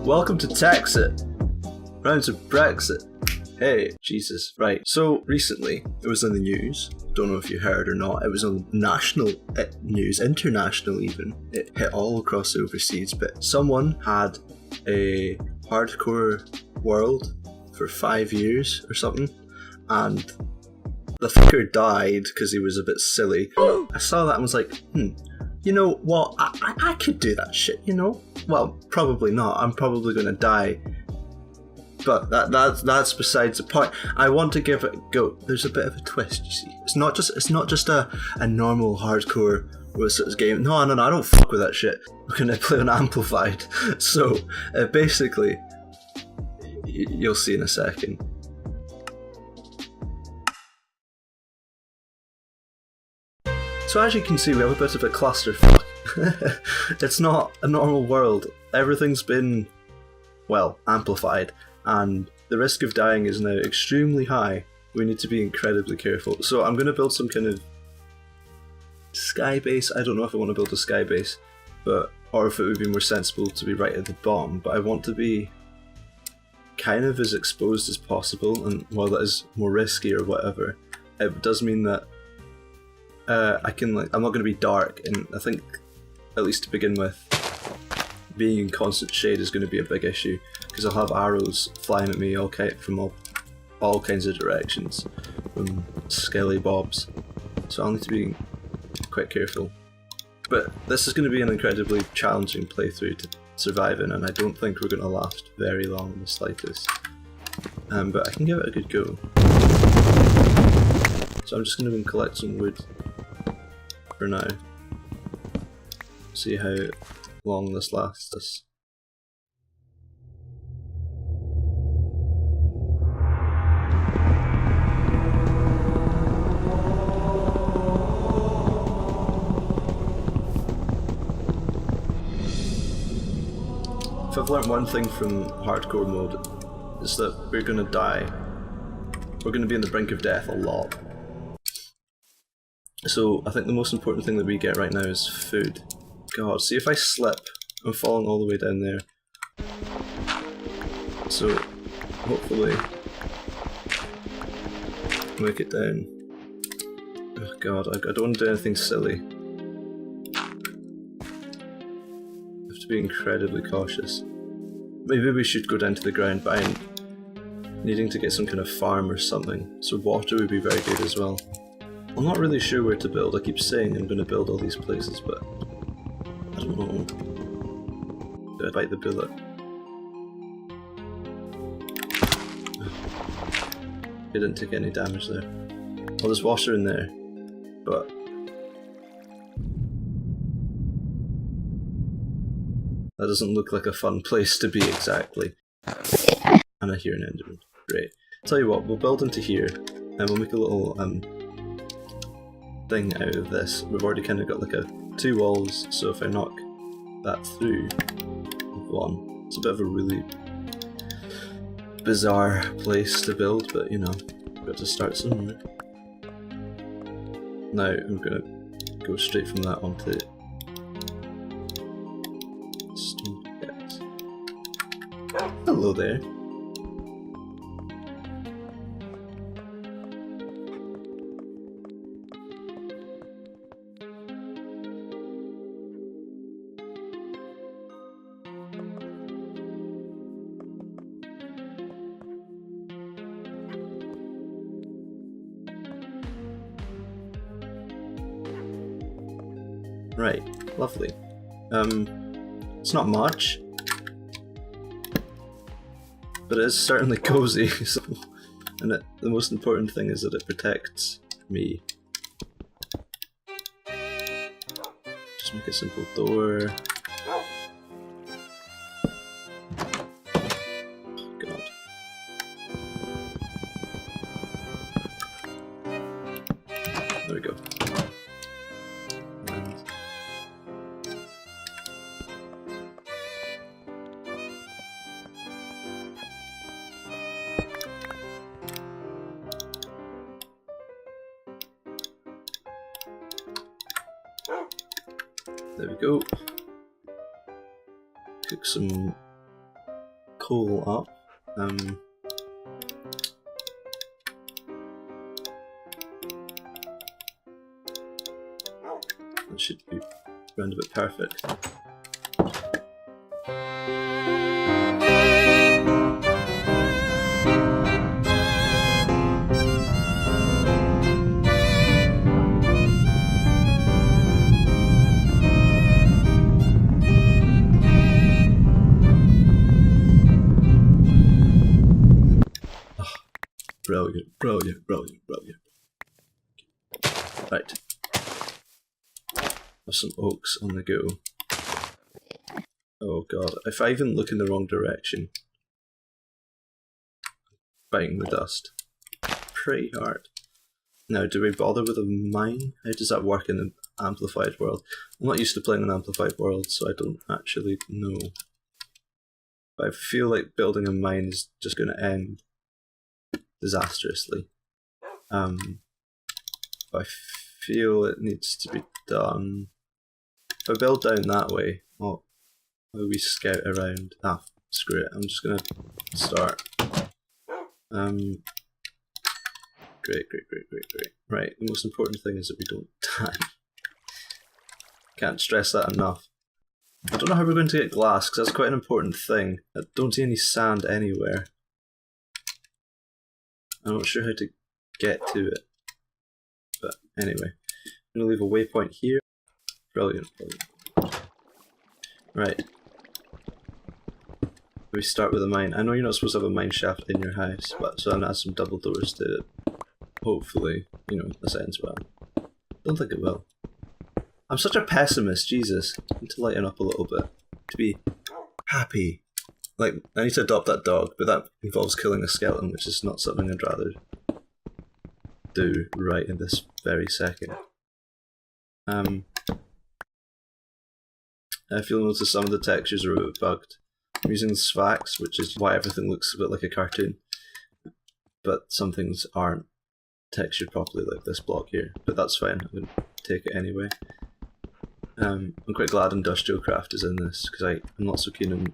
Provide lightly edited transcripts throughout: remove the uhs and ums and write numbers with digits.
Welcome to Tekxit. Rounds of Brexit. Hey, Jesus. Right, so recently, it was in the news. Don't know if you heard or not. It was on national news, international even. It hit all across the overseas, but someone had a hardcore world for 5 years or something, and the fucker died because he was a bit silly. I saw that and was like, you know what, I could do that shit, you know? Well, probably not. I'm probably going to die. But that's besides the point. I want to give it a go. There's a bit of a twist, you see. It's not just a normal hardcore game. No, I don't fuck with that shit. I'm going to play on amplified. So, basically, you'll see in a second. So as you can see, we have a bit of a clusterfuck. It's not a normal world. Everything's been, well, amplified, and the risk of dying is now extremely high. We need to be incredibly careful. So I'm going to build some kind of sky base. I don't know if I want to build a sky base, or if it would be more sensible to be right at the bottom, but I want to be kind of as exposed as possible, and while that is more risky or whatever, it does mean that I'm not going to be dark, and I think, at least to begin with, being in constant shade is going to be a big issue, because I'll have arrows flying at me from all kinds of directions, from skelly bobs, so I'll need to be quite careful. But this is going to be an incredibly challenging playthrough to survive in, and I don't think we're going to last very long in the slightest. But I can give it a good go. So I'm just going to go and collect some wood for now. See how long this lasts us. If I've learnt one thing from hardcore mode, it's that we're gonna die. We're gonna be on the brink of death a lot. So I think the most important thing that we get right now is food. God, see if I slip, I'm falling all the way down there. So hopefully make it down. Oh God, I don't want to do anything silly. I have to be incredibly cautious. Maybe we should go down to the ground, but I'm needing to get some kind of farm or something, so water would be very good as well. I'm not really sure where to build. I keep saying I'm going to build all these places, but I don't know. Did I bite the bullet? I didn't take any damage there. Well, there's water in there, but that doesn't look like a fun place to be exactly. And I hear an enderman. Great. Tell you what, we'll build into here, and we'll make a little thing out of this. We've already kind of got like 2 walls, so if I knock that through with one, it's a bit of a really bizarre place to build, but you know, we've got to start somewhere. Now I'm gonna go straight from that onto stone pickaxe. Hello there. Right, lovely. It's not much, but it is certainly cozy. So, and the most important thing is that it protects me. Just make a simple door. Oh God. There we go. There we go. Cook some coal up. That should be round about perfect. Brilliant, brilliant, brilliant, brilliant. Right. Have some oaks on the go. Oh god, if I even look in the wrong direction, biting the dust. Pretty hard. Now, do we bother with a mine? How does that work in an amplified world? I'm not used to playing an amplified world, so I don't actually know. But I feel like building a mine is just going to end disastrously. But I feel it needs to be done. If I build down that way, oh, we scout around. Ah, screw it. I'm just gonna start. Great. Right, the most important thing is that we don't die. Can't stress that enough. I don't know how we're going to get glass, because that's quite an important thing. I don't see any sand anywhere. I'm not sure how to get to it. But anyway, I'm going to leave a waypoint here. Brilliant. Right. We start with a mine. I know you're not supposed to have a mine shaft in your house, but so I'm going to add some double doors to it. Hopefully, you know, this ends well. Don't think it will. I'm such a pessimist, Jesus. I need to lighten up a little bit. To be happy. Like, I need to adopt that dog, but that involves killing a skeleton, which is not something I'd rather do right in this very second. If you'll notice, some of the textures are a bit bugged. I'm using the Sphax, which is why everything looks a bit like a cartoon, but some things aren't textured properly, like this block here, but that's fine, I'm going to take it anyway. I'm quite glad Industrial Craft is in this, because I'm not so keen on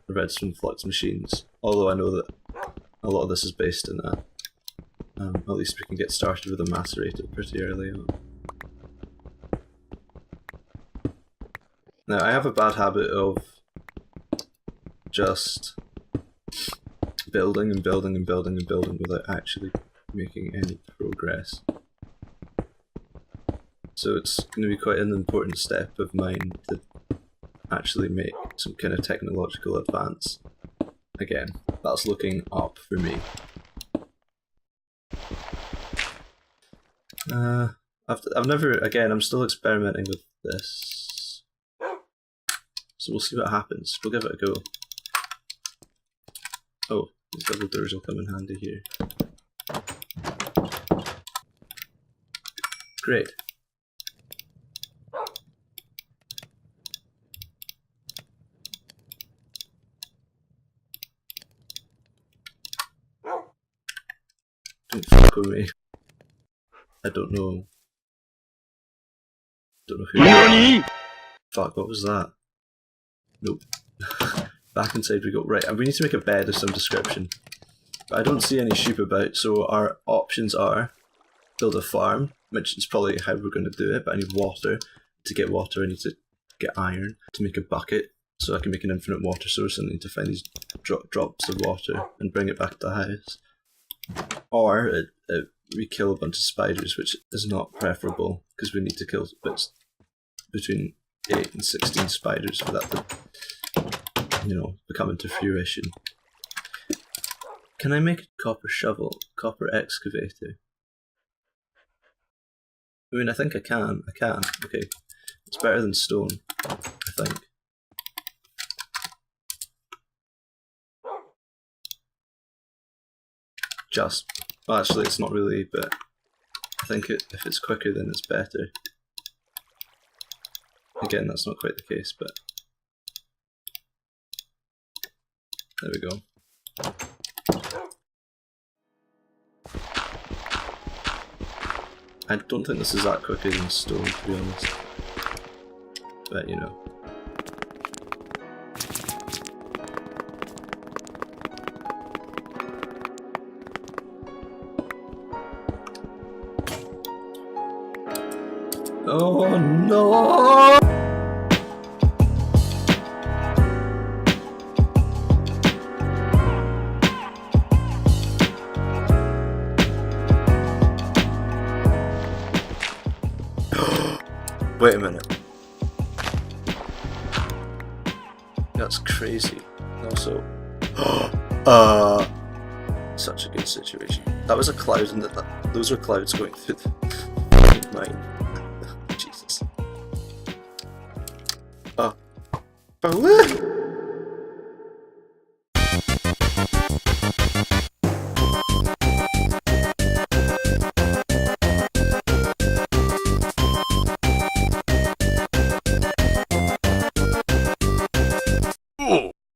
redstone flux machines, although I know that a lot of this is based in that. At least we can get started with a macerator pretty early on. Now, I have a bad habit of just building and building and building and building without actually making any progress. So it's going to be quite an important step of mine to actually make some kind of technological advance. Again, that's looking up for me. I've never, again, I'm still experimenting with this. So we'll see what happens. We'll give it a go. Oh, these double doors will come in handy here. Great. Don't fuck with me. I don't know. Don't know who. NANI?! Fuck, what was that? Nope. Back inside we go. Right, and we need to make a bed of some description. But I don't see any sheep about, so our options are build a farm, which is probably how we're going to do it, but I need water. To get water I need to get iron. To make a bucket, so I can make an infinite water source, and I need to find these drops of water and bring it back to the house. Or we kill a bunch of spiders, which is not preferable, because we need to kill between 8 and 16 spiders for that to, you know, become into fruition. Can I make a copper shovel? Copper excavator? I mean, I think I can. Okay. It's better than stone, I think. Well, actually it's not really, but I think if it's quicker then it's better. Again, that's not quite the case, but there we go. I don't think this is that quicker than stone, to be honest. But, you know. Oh no! Wait a minute. That's crazy. Also, such a good situation. That was a cloud, and those were clouds going through the mine. Jesus. Oh.